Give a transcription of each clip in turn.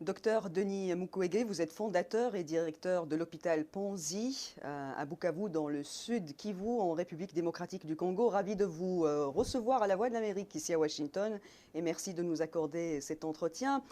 Docteur Denis Mukwege, vous êtes fondateur et directeur de l'hôpital Panzi à Bukavu, dans le sud Kivu, en République démocratique du Congo. Ravi de vous recevoir à la Voix de l'Amérique ici à Washington et merci de nous accorder cet entretien.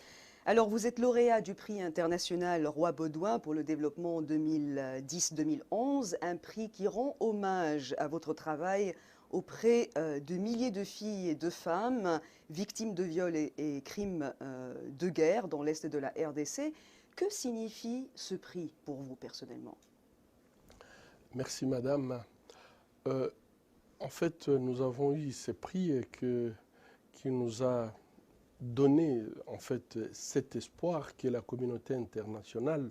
Alors, vous êtes lauréat du prix international Roi Baudouin pour le développement 2010-2011, un prix qui rend hommage à votre travail auprès de milliers de filles et de femmes victimes de viols et crimes de guerre dans l'Est de la RDC. Que signifie ce prix pour vous personnellement? Merci madame. En fait, nous avons eu ce prix qui nous a donné en fait cet espoir que la communauté internationale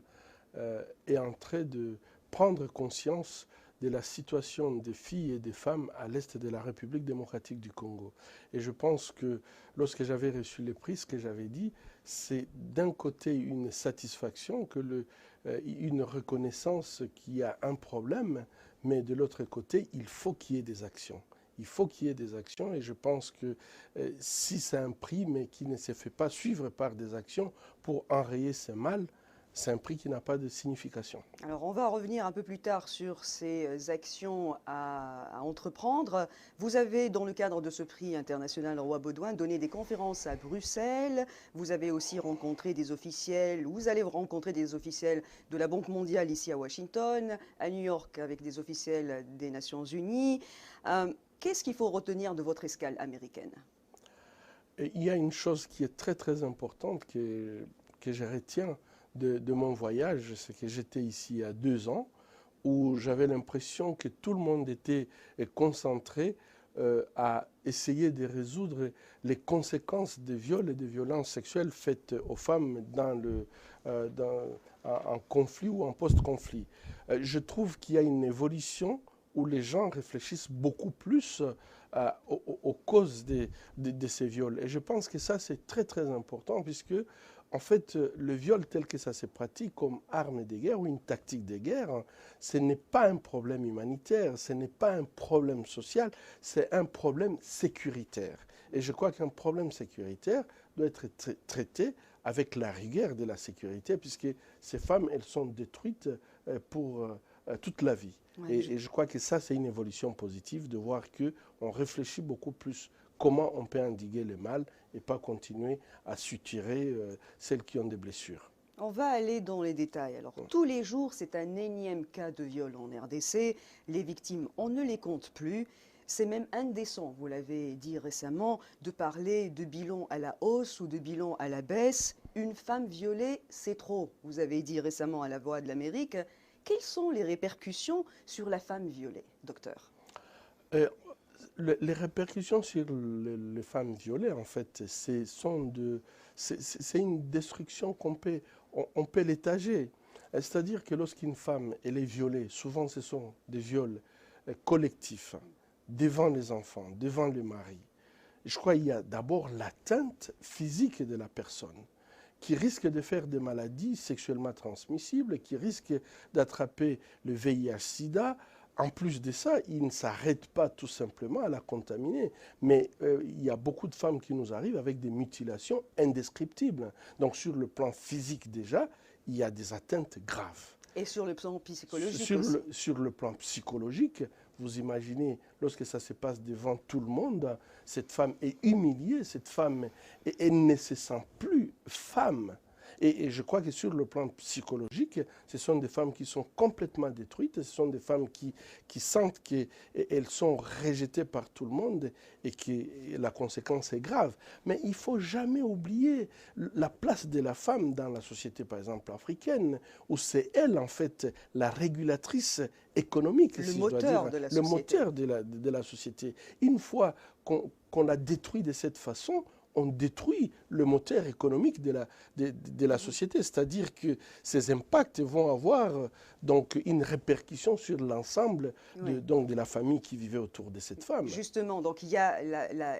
est en train de prendre conscience de la situation des filles et des femmes à l'est de la République démocratique du Congo. Et je pense que lorsque j'avais reçu le prix, ce que j'avais dit, c'est d'un côté une satisfaction, une reconnaissance qu'il y a un problème, mais de l'autre côté, il faut qu'il y ait des actions. Il faut qu'il y ait des actions et je pense que si c'est un prix mais qui ne se fait pas suivre par des actions pour enrayer ce mal, c'est un prix qui n'a pas de signification. Alors, on va revenir un peu plus tard sur ces actions à entreprendre. Vous avez, dans le cadre de ce prix international Roi Baudouin, donné des conférences à Bruxelles. Vous avez aussi rencontré des officiels, vous allez rencontrer des officiels de la Banque mondiale ici à Washington, à New York avec des officiels des Nations Unies. Qu'est-ce qu'il faut retenir de votre escale américaine? Et il y a une chose qui est très très importante que je retiens de mon voyage, c'est que j'étais ici il y a 2 ans, où j'avais l'impression que tout le monde était concentré à essayer de résoudre les conséquences des viols et des violences sexuelles faites aux femmes en conflit ou en post-conflit. Je trouve qu'il y a une évolution où les gens réfléchissent beaucoup plus aux causes de ces viols. Et je pense que ça, c'est très très important, puisque en fait, le viol tel que ça se pratique comme arme de guerre ou une tactique de guerre, ce n'est pas un problème humanitaire, ce n'est pas un problème social, c'est un problème sécuritaire. Et je crois qu'un problème sécuritaire doit être traité avec la rigueur de la sécurité, puisque ces femmes, elles sont détruites pour toute la vie. Ouais, Et je crois que ça, c'est une évolution positive de voir qu'on réfléchit beaucoup plus comment on peut endiguer le mal et pas continuer à suturer celles qui ont des blessures. On va aller dans les détails. Alors, tous les jours, c'est un énième cas de viol en RDC. Les victimes, on ne les compte plus. C'est même indécent, vous l'avez dit récemment, de parler de bilan à la hausse ou de bilan à la baisse. Une femme violée, c'est trop, vous avez dit récemment à la Voix de l'Amérique. Quelles sont les répercussions sur la femme violée, docteur? Les répercussions sur les femmes violées, en fait, c'est une destruction on peut l'étager. C'est-à-dire que lorsqu'une femme elle est violée, souvent ce sont des viols collectifs, devant les enfants, devant le mari. Je crois qu'il y a d'abord l'atteinte physique de la personne, qui risque de faire des maladies sexuellement transmissibles, qui risque d'attraper le VIH-Sida. En plus de ça, il ne s'arrête pas tout simplement à la contaminer. Mais il y a beaucoup de femmes qui nous arrivent avec des mutilations indescriptibles. Donc sur le plan physique déjà, il y a des atteintes graves. Et sur le plan psychologique aussi. Sur le plan psychologique, vous imaginez, lorsque ça se passe devant tout le monde, cette femme est humiliée, cette femme, elle ne se sent plus femme. Et je crois que sur le plan psychologique, ce sont des femmes qui sont complètement détruites, ce sont des femmes qui sentent qu'elles sont rejetées par tout le monde et que la conséquence est grave. Mais il ne faut jamais oublier la place de la femme dans la société, par exemple, africaine, où c'est elle, en fait, la régulatrice économique, le moteur de la société. Le moteur de la société. Une fois qu'on la détruit de cette façon, on détruit le moteur économique de la société. C'est-à-dire que ces impacts vont avoir donc une répercussion sur l'ensemble de la famille qui vivait autour de cette femme. Justement, donc il y a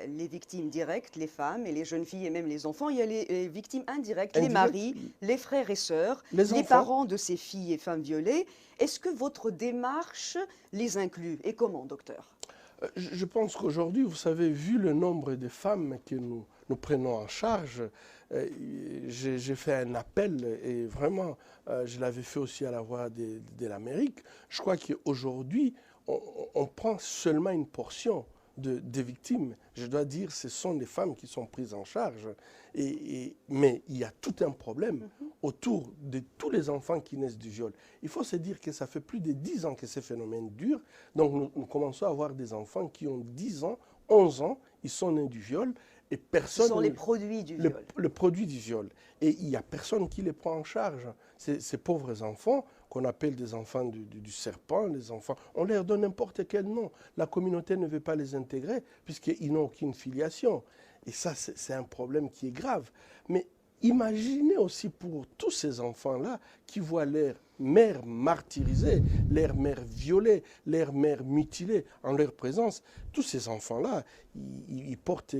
les victimes directes, les femmes et les jeunes filles et même les enfants. Il y a les victimes indirectes, les maris, les frères et sœurs, les parents de ces filles et femmes violées. Est-ce que votre démarche les inclut? Et comment, docteur? Je pense qu'aujourd'hui, vous savez, vu le nombre de femmes que nous prenons en charge, j'ai fait un appel et vraiment, je l'avais fait aussi à la Voix de l'Amérique. Je crois qu'aujourd'hui, on prend seulement une portion des victimes. Je dois dire, ce sont les femmes qui sont prises en charge. Mais il y a tout un problème autour de tous les enfants qui naissent du viol. Il faut se dire que ça fait plus de 10 ans que ces phénomènes durent. Donc nous commençons à avoir des enfants qui ont 10 ans, 11 ans, ils sont nés du viol. Et personne, ce sont les produits du viol. Le produit du viol. Et il n'y a personne qui les prend en charge. Ces pauvres enfants, qu'on appelle des enfants du serpent, les enfants, on leur donne n'importe quel nom. La communauté ne veut pas les intégrer puisqu'ils n'ont aucune filiation. Et ça, c'est un problème qui est grave. Mais imaginez aussi pour tous ces enfants-là qui voient leur mère martyrisée, leur mère violée, leur mère mutilée en leur présence. Tous ces enfants-là, ils portent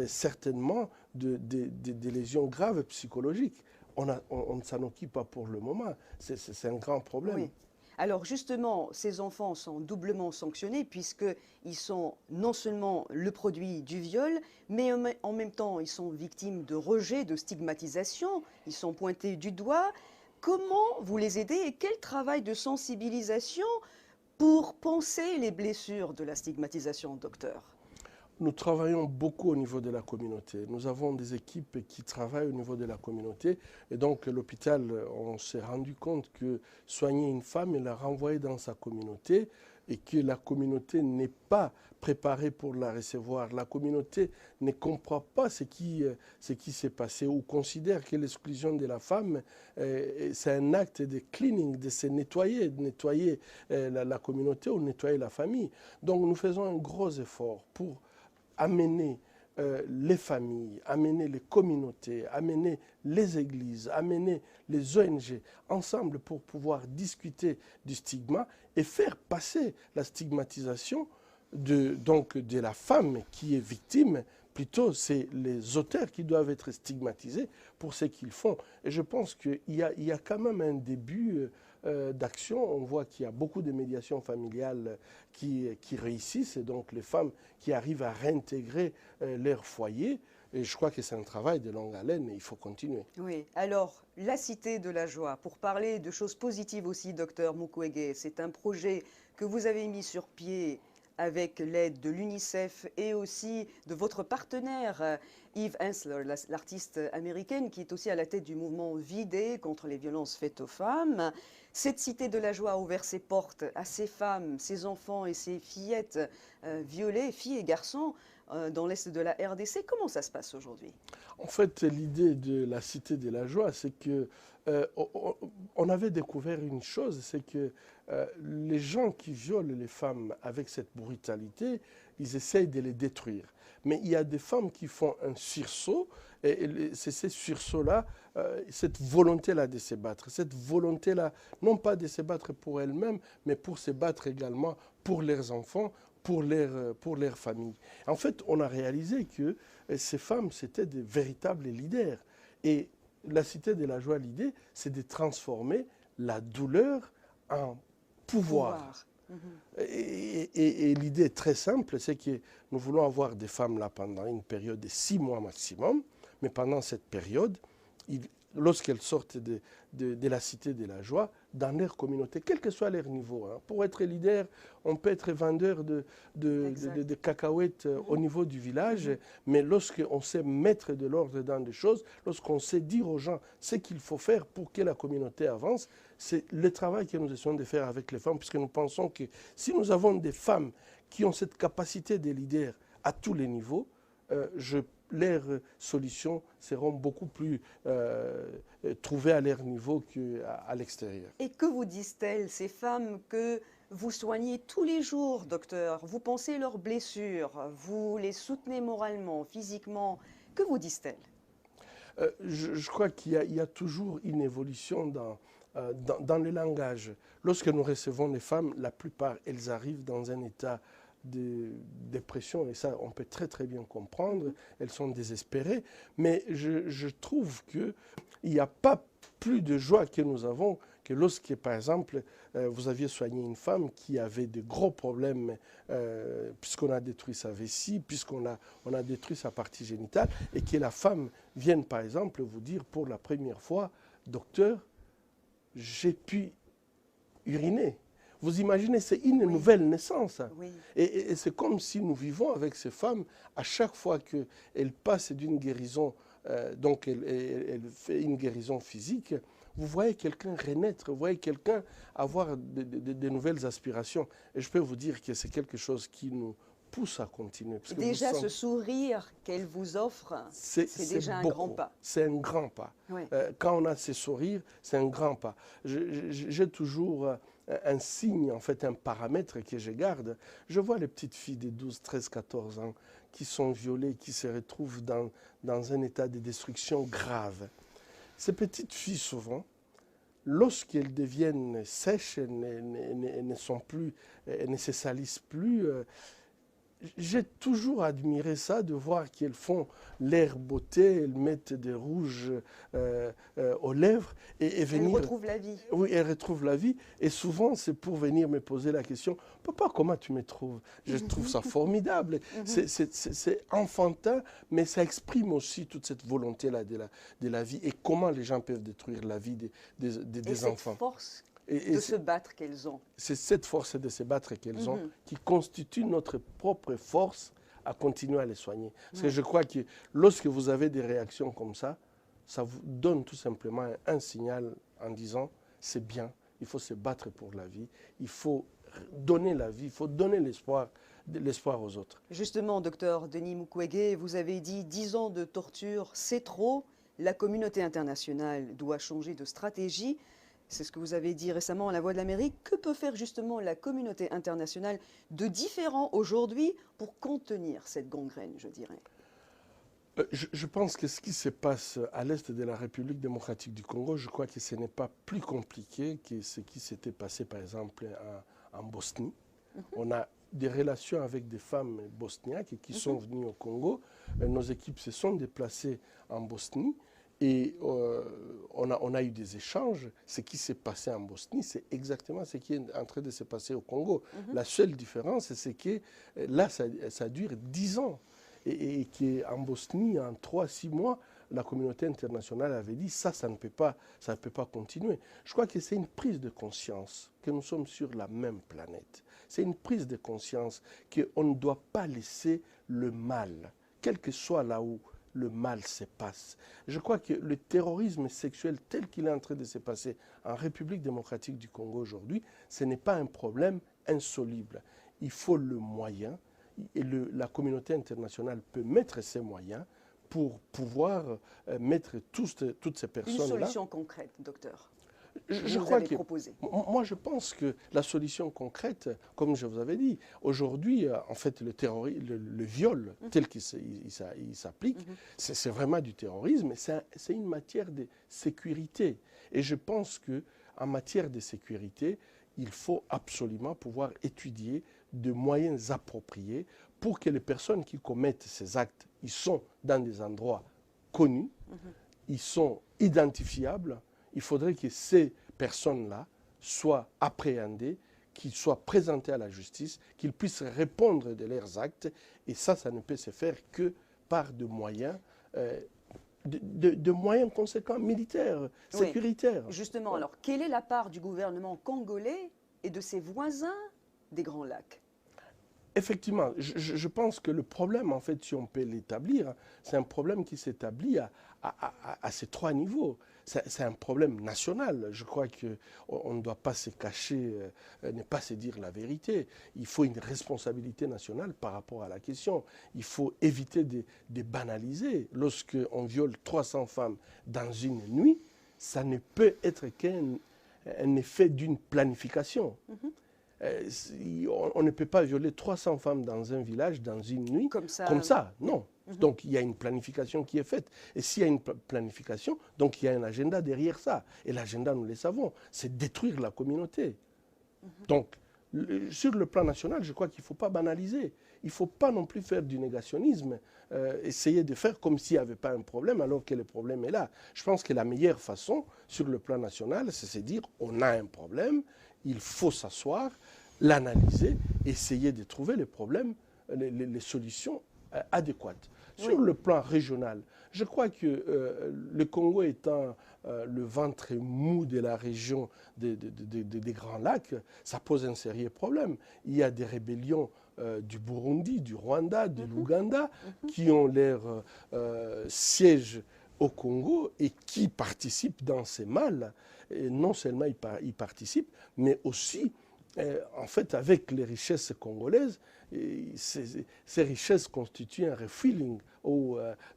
certainement des lésions graves psychologiques. On ne s'en occupe pas pour le moment. C'est un grand problème. Oui. Alors justement, ces enfants sont doublement sanctionnés puisqu'ils sont non seulement le produit du viol, mais en même temps, ils sont victimes de rejet, de stigmatisation, ils sont pointés du doigt. Comment vous les aidez et quel travail de sensibilisation pour penser les blessures de la stigmatisation, docteur? Nous travaillons beaucoup au niveau de la communauté. Nous avons des équipes qui travaillent au niveau de la communauté. Et donc, l'hôpital, on s'est rendu compte que soigner une femme et la renvoyer dans sa communauté et que la communauté n'est pas préparée pour la recevoir. La communauté ne comprend pas ce qui s'est passé ou considère que l'exclusion de la femme, c'est un acte de cleaning, de se nettoyer, de nettoyer la communauté ou nettoyer la famille. Donc, nous faisons un gros effort pour amener les familles, amener les communautés, amener les églises, amener les ONG ensemble pour pouvoir discuter du stigma et faire passer la stigmatisation de la femme qui est victime. Plutôt, c'est les auteurs qui doivent être stigmatisés pour ce qu'ils font. Et je pense qu'il y a quand même un début d'action. On voit qu'il y a beaucoup de médiations familiales qui réussissent, et donc les femmes qui arrivent à réintégrer leur foyer. Et je crois que c'est un travail de longue haleine et il faut continuer. Oui, alors, la Cité de la Joie, pour parler de choses positives aussi, docteur Mukwege, c'est un projet que vous avez mis sur pied avec l'aide de l'UNICEF et aussi de votre partenaire Eve Ensler, l'artiste américaine qui est aussi à la tête du mouvement Vidé contre les violences faites aux femmes. Cette Cité de la Joie a ouvert ses portes à ces femmes, ces enfants et ces fillettes violées, filles et garçons, dans l'est de la RDC. Comment ça se passe aujourd'hui? En fait, l'idée de la Cité de la Joie, c'est que on avait découvert une chose, c'est que les gens qui violent les femmes avec cette brutalité, ils essayent de les détruire. Mais il y a des femmes qui font un sursaut, et c'est ce sursaut-là, cette volonté-là de se battre, cette volonté-là, non pas de se battre pour elles-mêmes, mais pour se battre également pour leurs enfants, pour leur famille. En fait, on a réalisé que ces femmes, c'était des véritables leaders. Et la Cité de la Joie, l'idée, c'est de transformer la douleur en pouvoir. Et l'idée est très simple, c'est que nous voulons avoir des femmes là pendant une période de 6 mois maximum, mais pendant cette période, lorsqu'elles sortent de la Cité de la Joie, dans leur communauté, quel que soit leur niveau. Hein. Pour être leader, on peut être vendeur de cacahuètes au niveau du village, mais lorsqu'on sait mettre de l'ordre dans des choses, lorsqu'on sait dire aux gens ce qu'il faut faire pour que la communauté avance, c'est le travail que nous essayons de faire avec les femmes, puisque nous pensons que si nous avons des femmes qui ont cette capacité de leader à tous les niveaux, leurs solutions seront beaucoup plus trouvées à leur niveau qu'à l'extérieur. Et que vous disent-elles, ces femmes que vous soignez tous les jours, docteur? Vous pensez leurs blessures, vous les soutenez moralement, physiquement. Que vous disent-elles? Je crois qu'il y a toujours une évolution dans le langage. Lorsque nous recevons les femmes, la plupart, elles arrivent dans un état de dépression, et ça, on peut très très bien comprendre. Elles sont désespérées, mais je trouve qu'il n'y a pas plus de joie que nous avons que lorsque, par exemple, vous aviez soigné une femme qui avait de gros problèmes, puisqu'on a détruit sa vessie, on a détruit sa partie génitale, et que la femme vienne, par exemple, vous dire pour la première fois, docteur, j'ai pu uriner. Vous imaginez, c'est une nouvelle naissance. Oui. Et c'est comme si nous vivons avec ces femmes, à chaque fois qu'elles passent d'une guérison, donc elle fait une guérison physique, vous voyez quelqu'un renaître, vous voyez quelqu'un avoir de nouvelles aspirations. Et je peux vous dire que c'est quelque chose qui nous pousse à continuer. Parce que Déjà, ce sourire qu'elle vous offre, c'est déjà un grand pas. C'est un grand pas. Oui. Quand on a ces sourires, c'est un grand pas. J'ai toujours un signe, en fait, un paramètre que je garde. Je vois les petites filles de 12, 13, 14 ans qui sont violées, qui se retrouvent dans un état de destruction grave. Ces petites filles, souvent, lorsqu'elles deviennent sèches, elles ne sont plus, elles ne se salissent plus, j'ai toujours admiré ça, de voir qu'elles font l'air beauté, elles mettent des rouges aux lèvres et venir... Elles retrouvent la vie. Oui, elles retrouvent la vie. Et souvent, c'est pour venir me poser la question, papa, comment tu me trouves? Je trouve ça formidable. C'est enfantin, mais ça exprime aussi toute cette volonté-là de la vie et comment les gens peuvent détruire la vie des enfants. Cette force de se battre qu'elles ont. C'est cette force de se battre qu'elles ont qui constitue notre propre force à continuer à les soigner. Parce que je crois que lorsque vous avez des réactions comme ça vous donne tout simplement un signal en disant c'est bien, il faut se battre pour la vie, il faut donner la vie, il faut donner l'espoir aux autres. Justement, docteur Denis Mukwege, vous avez dit 10 ans de torture, c'est trop. La communauté internationale doit changer de stratégie. C'est ce que vous avez dit récemment à La Voix de l'Amérique. Que peut faire justement la communauté internationale de différent aujourd'hui pour contenir cette gangrène, je dirais? Je pense que ce qui se passe à l'est de la République démocratique du Congo, je crois que ce n'est pas plus compliqué que ce qui s'était passé par exemple en Bosnie. On a des relations avec des femmes bosniaques qui sont venues au Congo. Nos équipes se sont déplacées en Bosnie. Et on a eu des échanges. Ce qui s'est passé en Bosnie, c'est exactement ce qui est en train de se passer au Congo. La seule différence, c'est que là, ça dure 10 ans. Et qu'en Bosnie, en 3-6 mois, la communauté internationale avait dit ça ne peut pas continuer. Je crois que c'est une prise de conscience que nous sommes sur la même planète. C'est une prise de conscience qu'on ne doit pas laisser le mal, quel que soit là où le mal se passe. Je crois que le terrorisme sexuel tel qu'il est en train de se passer en République démocratique du Congo aujourd'hui, ce n'est pas un problème insoluble. Il faut le moyen, et la communauté internationale peut mettre ses moyens pour pouvoir mettre toutes ces personnes-là. Une solution concrète, docteur. Je crois que, moi, je pense que la solution concrète, comme je vous avais dit, aujourd'hui, en fait, le viol tel qu'il s'applique, c'est vraiment du terrorisme, c'est une matière de sécurité. Et je pense qu'en matière de sécurité, il faut absolument pouvoir étudier de moyens appropriés pour que les personnes qui commettent ces actes, ils sont dans des endroits connus, ils sont identifiables. Il faudrait que ces personnes-là soient appréhendées, qu'ils soient présentés à la justice, qu'ils puissent répondre de leurs actes. Et ça ne peut se faire que par de moyens, de moyens conséquents, militaires, sécuritaires. Justement, alors, quelle est la part du gouvernement congolais et de ses voisins des Grands Lacs? Effectivement, je pense que le problème, en fait, si on peut l'établir, c'est un problème qui s'établit à ces 3 niveaux. C'est un problème national. Je crois qu'on ne doit pas se cacher, ne pas se dire la vérité. Il faut une responsabilité nationale par rapport à la question. Il faut éviter de banaliser. Lorsqu'on viole 300 femmes dans une nuit, ça ne peut être qu'un effet d'une planification. On ne peut pas violer 300 femmes dans un village, dans une nuit, comme ça, non. Donc il y a une planification qui est faite. Et s'il y a une planification, donc il y a un agenda derrière ça. Et l'agenda, nous le savons, c'est détruire la communauté. Donc Sur le plan national, je crois qu'il ne faut pas banaliser. Il ne faut pas non plus faire du négationnisme, essayer de faire comme s'il n'y avait pas un problème alors que le problème est là. Je pense que la meilleure façon sur le plan national, c'est de dire on a un problème, il faut s'asseoir, l'analyser, essayer de trouver les problèmes, les solutions adéquates. Oui. Sur le plan régional, je crois que le Congo étant le ventre mou de la région des Grands Lacs, ça pose un sérieux problème. Il y a des rébellions du Burundi, du Rwanda, de l'Ouganda qui ont leur siège au Congo et qui participent dans ces mâles. Et non seulement ils participent, mais aussi, en fait, avec les richesses congolaises, ces richesses constituent un refueling,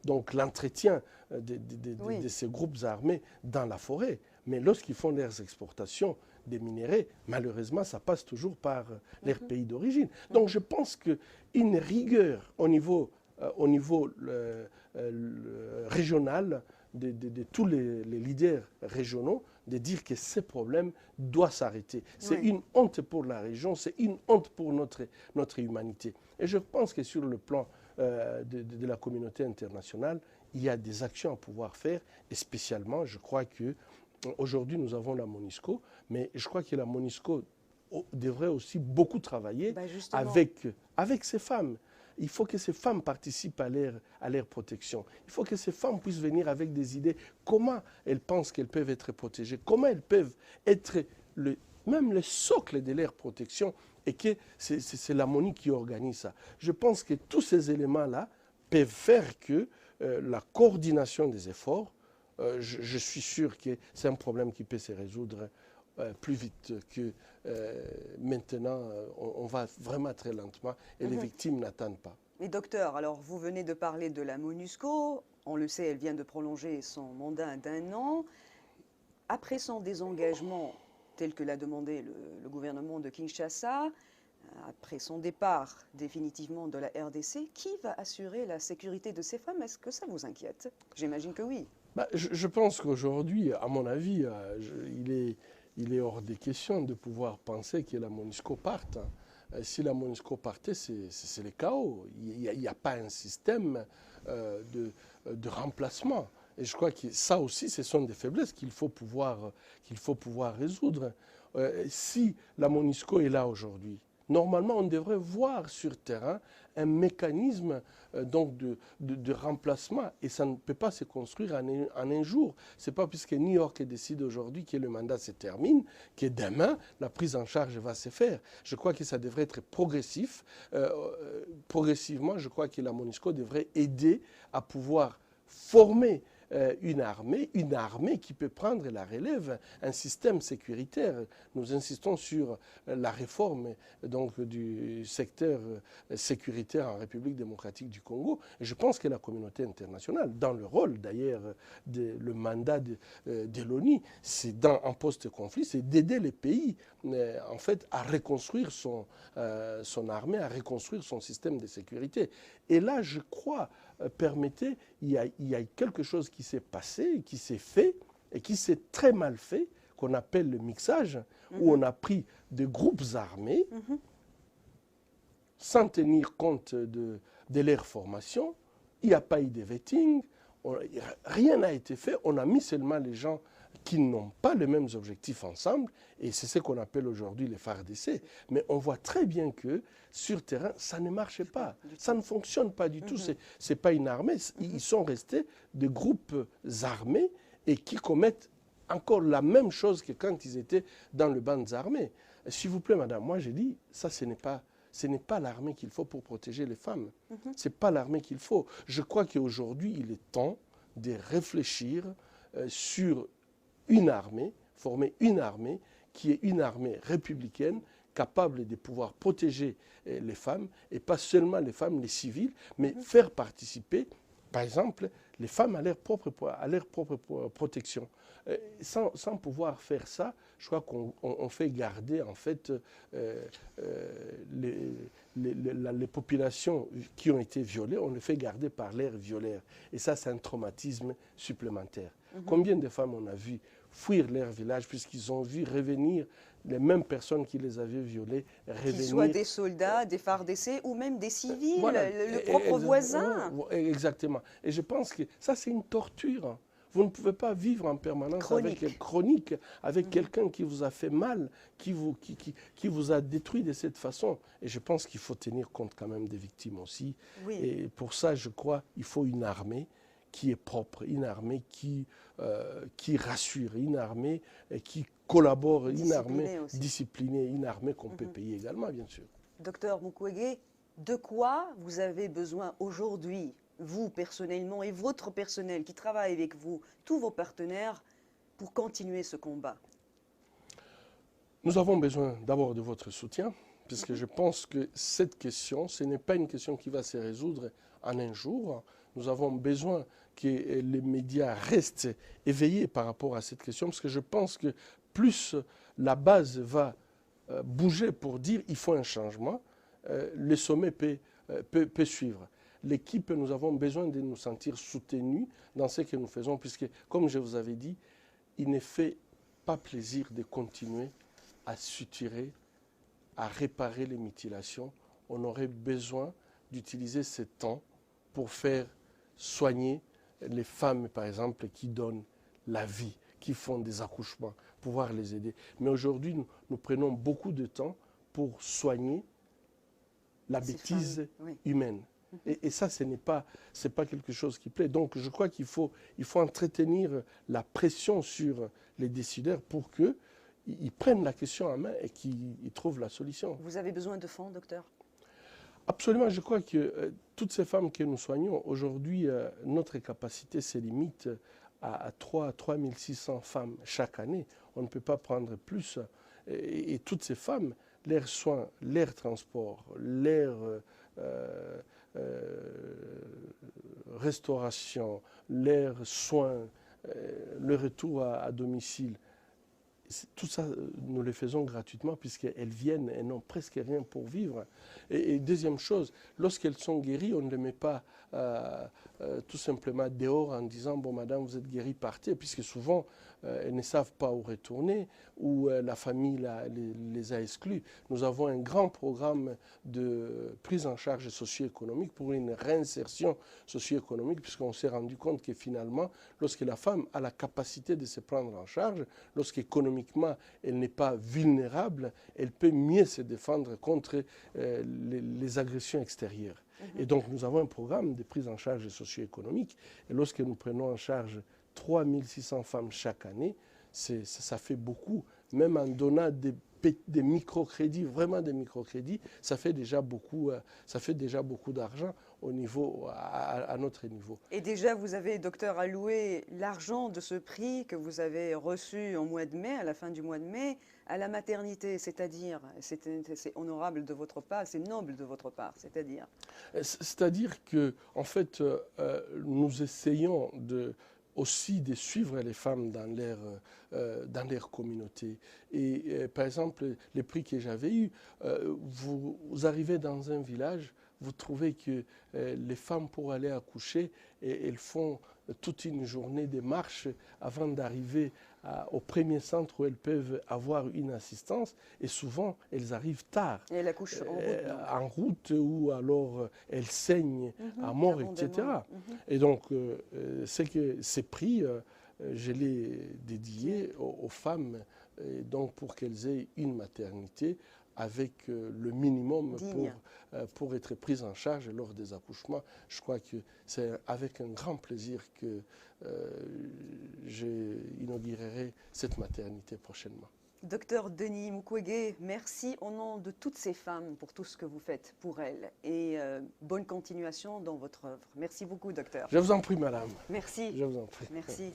donc l'entretien de ces groupes armés dans la forêt. Mais lorsqu'ils font leurs exportations des minéraux, malheureusement, ça passe toujours par leur pays d'origine. Donc je pense qu'une rigueur au niveau régional de tous les leaders régionaux, de dire que ces problèmes doivent s'arrêter. C'est une honte pour la région, c'est une honte pour notre humanité. Et je pense que sur le plan de la communauté internationale, il y a des actions à pouvoir faire, et spécialement, je crois qu'aujourd'hui, nous avons la MONUSCO, mais je crois que la MONUSCO devrait aussi beaucoup travailler avec ces femmes. Il faut que ces femmes participent à leur protection. Il faut que ces femmes puissent venir avec des idées. Comment elles pensent qu'elles peuvent être protégées? Comment elles peuvent être même le socle de leur protection? Et que c'est la MONUSCO qui organise ça. Je pense que tous ces éléments-là peuvent faire que la coordination des efforts, je suis sûr que c'est un problème qui peut se résoudre plus vite que maintenant, on va vraiment très lentement et les victimes n'attendent pas. Et docteur, alors vous venez de parler de la MONUSCO, on le sait, elle vient de prolonger son mandat d'1 an. Après son désengagement, tel que l'a demandé le gouvernement de Kinshasa, après son départ définitivement de la RDC, qui va assurer la sécurité de ces femmes? Est-ce que ça vous inquiète? J'imagine que oui. Je pense qu'aujourd'hui, à mon avis, il est hors des questions de pouvoir penser que la MONUSCO parte. Si la MONUSCO partait, c'est le chaos. Il n'y a pas un système de remplacement. Et je crois que ça aussi, ce sont des faiblesses qu'il faut pouvoir résoudre. Si la MONUSCO est là aujourd'hui, normalement, on devrait voir sur terrain un mécanisme donc de remplacement. Et ça ne peut pas se construire en un jour. Ce n'est pas puisque New York décide aujourd'hui que le mandat se termine, que demain, la prise en charge va se faire. Je crois que ça devrait être progressif. Progressivement, je crois que la MONUSCO devrait aider à pouvoir former une armée qui peut prendre la relève, un système sécuritaire. Nous insistons sur la réforme donc, du secteur sécuritaire en République démocratique du Congo. Et je pense que la communauté internationale, dans le rôle d'ailleurs, le mandat de l'ONU, c'est dans un post-conflit, c'est d'aider les pays en fait, à reconstruire son armée, à reconstruire son système de sécurité. Et là, je crois, permettez, il y a quelque chose qui s'est passé, qui s'est fait, et qui s'est très mal fait, qu'on appelle le mixage, où on a pris des groupes armés, sans tenir compte de leur formation. Il n'y a pas eu de vetting, rien n'a été fait, on a mis seulement les gens qui n'ont pas les mêmes objectifs ensemble, et c'est ce qu'on appelle aujourd'hui les FARDC. Mais on voit très bien que sur terrain, ça ne marche pas, ça ne fonctionne pas du tout. Ce n'est pas une armée, ils sont restés des groupes armés et qui commettent encore la même chose que quand ils étaient dans les bandes armées. S'il vous plaît, madame, moi j'ai dit, ça ce n'est pas l'armée qu'il faut pour protéger les femmes. Ce n'est pas l'armée qu'il faut. Je crois qu'aujourd'hui, il est temps de réfléchir sur une armée, former une armée qui est une armée républicaine capable de pouvoir protéger les femmes, et pas seulement les femmes, les civils, mais faire participer, par exemple, les femmes à leur propre protection. Sans pouvoir faire ça, je crois qu'on fait garder en fait les populations qui ont été violées, on les fait garder par leurs violeurs. Et ça, c'est un traumatisme supplémentaire. Combien de femmes on a vu fuir leur village puisqu'ils ont vu revenir les mêmes personnes qui les avaient violées, Qu'ils soient des soldats, des FARDC ou même des civils, voilà. le propre voisin. Exactement. Et je pense que ça, c'est une torture, hein. Vous ne pouvez pas vivre en permanence chronique, avec quelqu'un qui vous a fait mal, qui vous a détruit de cette façon. Et je pense qu'il faut tenir compte quand même des victimes aussi. Oui. Et pour ça, je crois qu'il faut une armée qui est propre, une armée qui rassure, une armée qui collabore, une armée disciplinée, une armée qu'on peut payer également, bien sûr. Docteur Mukwege, de quoi vous avez besoin aujourd'hui, vous personnellement et votre personnel qui travaille avec vous, tous vos partenaires, pour continuer ce combat? Nous avons besoin d'abord de votre soutien, puisque je pense que cette question, ce n'est pas une question qui va se résoudre en un jour. Nous avons besoin que les médias restent éveillés par rapport à cette question, parce que je pense que plus la base va bouger pour dire qu'il faut un changement, le sommet peut suivre. L'équipe, nous avons besoin de nous sentir soutenus dans ce que nous faisons, puisque, comme je vous avais dit, il ne fait pas plaisir de continuer à suturer, à réparer les mutilations. On aurait besoin d'utiliser ce temps pour faire soigner les femmes, par exemple, qui donnent la vie, qui font des accouchements, pouvoir les aider. Mais aujourd'hui, nous prenons beaucoup de temps pour soigner la bêtise humaine. Et ça, ce n'est pas quelque chose qui plaît. Donc, je crois qu'il faut entretenir la pression sur les décideurs pour qu'ils prennent la question en main et qu'ils trouvent la solution. Vous avez besoin de fonds, docteur? Absolument. Je crois que toutes ces femmes que nous soignons, aujourd'hui, notre capacité se limite à 3 600 femmes chaque année. On ne peut pas prendre plus. Et toutes ces femmes, leurs soins, leur transport, leur restauration, leurs soins, le retour à domicile, tout ça, nous le faisons gratuitement puisqu'elles viennent et n'ont presque rien pour vivre. Et deuxième chose, lorsqu'elles sont guéries, on ne les met pas tout simplement dehors en disant « Bon, madame, vous êtes guérie, partez », puisque souvent, elles ne savent pas où retourner, ou la famille les a exclus. Nous avons un grand programme de prise en charge socio-économique pour une réinsertion socio-économique, puisqu'on s'est rendu compte que finalement, lorsque la femme a la capacité de se prendre en charge, lorsqu'économiquement elle n'est pas vulnérable, elle peut mieux se défendre contre les agressions extérieures. Et donc nous avons un programme de prise en charge socio-économique, et lorsque nous prenons en charge 3 600 femmes chaque année, ça fait beaucoup. Même en donnant des microcrédits, vraiment des microcrédits, ça fait déjà beaucoup d'argent à notre niveau. Et déjà, vous avez, docteur, alloué l'argent de ce prix que vous avez reçu au mois de mai, à la fin du mois de mai, à la maternité, c'est-à-dire, c'est honorable de votre part, c'est noble de votre part, c'est-à-dire? C'est-à-dire que, en fait, nous essayons aussi de suivre les femmes dans leur communauté. Et par exemple, les prix que j'avais eus, vous arrivez dans un village, vous trouvez que les femmes, pour aller accoucher, elles font toute une journée de marche avant d'arriver au premier centre où elles peuvent avoir une assistance, et souvent elles arrivent tard. Et elles accouchent en route, ou alors elles saignent à mort, etc. Et donc, c'est que ces prix, je les dédiés aux femmes, donc pour qu'elles aient une maternité avec le minimum pour être prises en charge lors des accouchements. Je crois que c'est avec un grand plaisir que j'inaugurerai cette maternité prochainement. Docteur Denis Mukwege, merci au nom de toutes ces femmes pour tout ce que vous faites pour elles. Et bonne continuation dans votre œuvre. Merci beaucoup, docteur. Je vous en prie, madame. Merci. Je vous en prie. Merci.